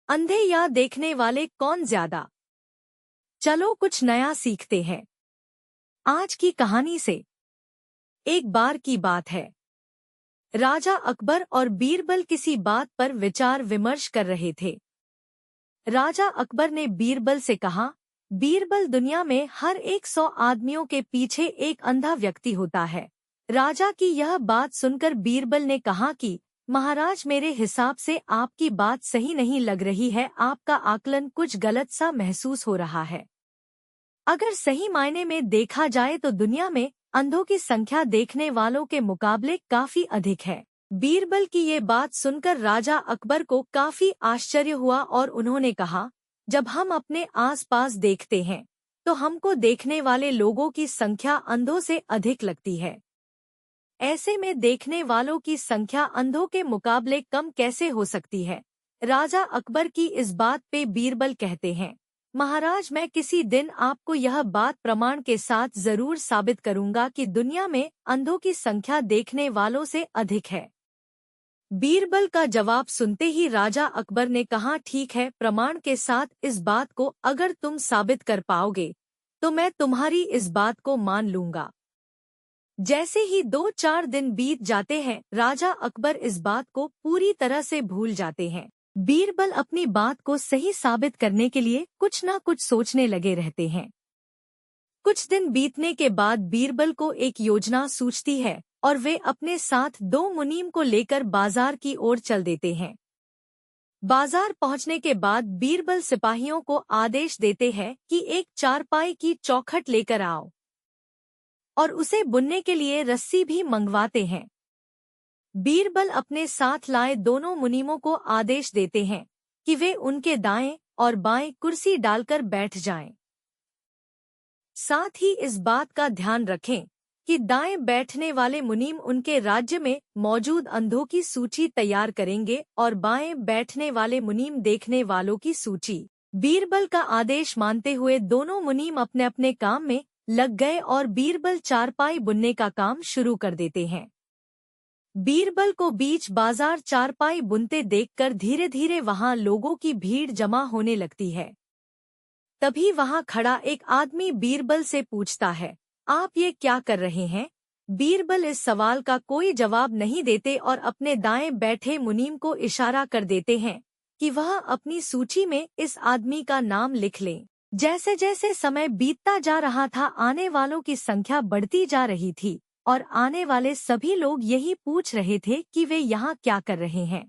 अंधे या देखने वाले कौन ज्यादा? चलो कुछ नया सीखते हैं आज की कहानी से। एक बार की बात है, राजा अकबर और बीरबल किसी बात पर विचार विमर्श कर रहे थे। राजा अकबर ने बीरबल से कहा, बीरबल, दुनिया में हर 100 आदमियों के पीछे एक अंधा व्यक्ति होता है। राजा की यह बात सुनकर बीरबल ने कहा कि महाराज, मेरे हिसाब से आपकी बात सही नहीं लग रही है। आपका आकलन कुछ गलत सा महसूस हो रहा है। अगर सही मायने में देखा जाए तो दुनिया में अंधों की संख्या देखने वालों के मुकाबले काफी अधिक है। बीरबल की ये बात सुनकर राजा अकबर को काफी आश्चर्य हुआ और उन्होंने कहा, जब हम अपने आसपास देखते हैं तो हमको देखने वाले लोगों की संख्या अंधों से अधिक लगती है। ऐसे में देखने वालों की संख्या अंधों के मुकाबले कम कैसे हो सकती है? राजा अकबर की इस बात पे बीरबल कहते हैं, महाराज, मैं किसी दिन आपको यह बात प्रमाण के साथ जरूर साबित करूंगा कि दुनिया में अंधों की संख्या देखने वालों से अधिक है। बीरबल का जवाब सुनते ही राजा अकबर ने कहा, ठीक है, प्रमाण के साथ इस बात को अगर तुम साबित कर पाओगे तो मैं तुम्हारी इस बात को मान लूंगा। जैसे ही 2-4 दिन बीत जाते हैं, राजा अकबर इस बात को पूरी तरह से भूल जाते हैं। बीरबल अपनी बात को सही साबित करने के लिए कुछ न कुछ सोचने लगे रहते हैं। कुछ दिन बीतने के बाद बीरबल को एक योजना सूझती है और वे अपने साथ 2 मुनीम को लेकर बाजार की ओर चल देते हैं। बाजार पहुंचने के बाद बीरबल सिपाहियों को आदेश देते हैं कि एक चारपाई की चौखट लेकर आओ और उसे बुनने के लिए रस्सी भी मंगवाते हैं। बीरबल अपने साथ लाए दोनों मुनीमों को आदेश देते हैं कि वे उनके दाएं और बाएं कुर्सी डालकर बैठ जाएं। साथ ही इस बात का ध्यान रखें कि दाएं बैठने वाले मुनीम उनके राज्य में मौजूद अंधों की सूची तैयार करेंगे और बाएं बैठने वाले मुनीम देखने वालों की सूची। बीरबल का आदेश मानते हुए दोनों मुनीम अपने अपने काम में लग गए और बीरबल चारपाई बुनने का काम शुरू कर देते हैं। बीरबल को बीच बाजार चारपाई बुनते देखकर धीरे धीरे वहां लोगों की भीड़ जमा होने लगती है। तभी वहां खड़ा एक आदमी बीरबल से पूछता है, आप ये क्या कर रहे हैं? बीरबल इस सवाल का कोई जवाब नहीं देते और अपने दाएं बैठे मुनीम को इशारा कर देते हैं कि वह अपनी सूची में इस आदमी का नाम लिख लें। जैसे जैसे समय बीतता जा रहा था, आने वालों की संख्या बढ़ती जा रही थी और आने वाले सभी लोग यही पूछ रहे थे कि वे यहाँ क्या कर रहे हैं।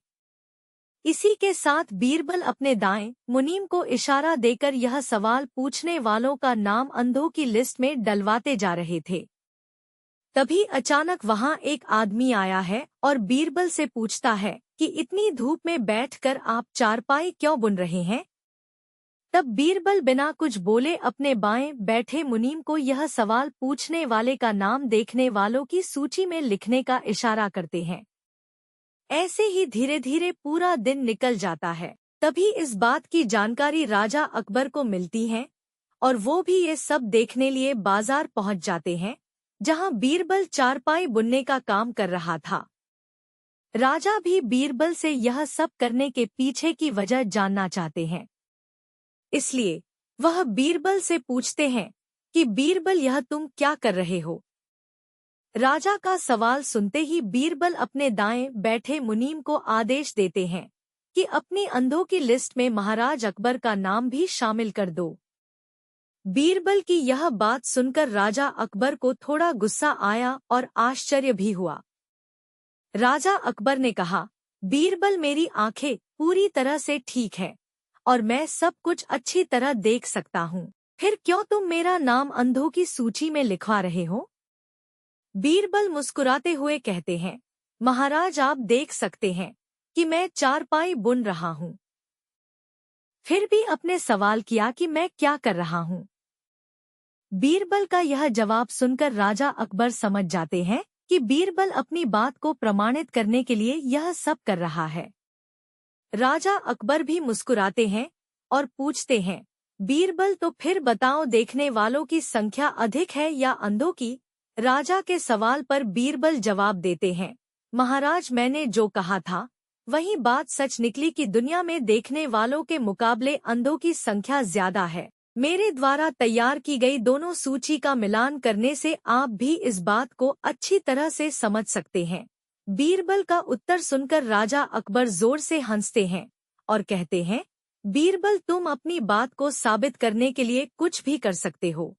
इसी के साथ बीरबल अपने दाएं मुनीम को इशारा देकर यह सवाल पूछने वालों का नाम अंधों की लिस्ट में डलवाते जा रहे थे। तभी अचानक वहां एक आदमी आया है और बीरबल से पूछता है कि इतनी धूप में बैठकर आप चारपाई क्यों बुन रहे हैं? तब बीरबल बिना कुछ बोले अपने बाएं बैठे मुनीम को यह सवाल पूछने वाले का नाम देखने वालों की सूची में लिखने का इशारा करते हैं। ऐसे ही धीरे धीरे पूरा दिन निकल जाता है। तभी इस बात की जानकारी राजा अकबर को मिलती है और वो भी ये सब देखने लिए बाजार पहुंच जाते हैं जहां बीरबल चारपाई बुनने का काम कर रहा था। राजा भी बीरबल से यह सब करने के पीछे की वजह जानना चाहते हैं, इसलिए वह बीरबल से पूछते हैं कि बीरबल, यह तुम क्या कर रहे हो? राजा का सवाल सुनते ही बीरबल अपने दाएं बैठे मुनीम को आदेश देते हैं कि अपनी अंधों की लिस्ट में महाराज अकबर का नाम भी शामिल कर दो। बीरबल की यह बात सुनकर राजा अकबर को थोड़ा गुस्सा आया और आश्चर्य भी हुआ। राजा अकबर ने कहा, बीरबल, मेरी आंखें पूरी तरह से ठीक है और मैं सब कुछ अच्छी तरह देख सकता हूँ, फिर क्यों तुम मेरा नाम अंधों की सूची में लिखवा रहे हो? बीरबल मुस्कुराते हुए कहते हैं, महाराज, आप देख सकते हैं कि मैं चारपाई बुन रहा हूँ। फिर भी अपने सवाल किया कि मैं क्या कर रहा हूँ। बीरबल का यह जवाब सुनकर राजा अकबर समझ जाते हैं कि बीरबल अपनी बात को प्रमाणित करने के लिए यह सब कर रहा है। राजा अकबर भी मुस्कुराते हैं और पूछते हैं, बीरबल, तो फिर बताओ, देखने वालों की संख्या अधिक है या अंधों की? राजा के सवाल पर बीरबल जवाब देते हैं, महाराज, मैंने जो कहा था वहीं बात सच निकली कि दुनिया में देखने वालों के मुकाबले अंधों की संख्या ज्यादा है। मेरे द्वारा तैयार की गई दोनों सूची का मिलान करने से आप भी इस बात को अच्छी तरह से समझ सकते हैं। बीरबल का उत्तर सुनकर राजा अकबर जोर से हंसते हैं और कहते हैं, बीरबल तुम अपनी बात को साबित करने के लिए कुछ भी कर सकते हो।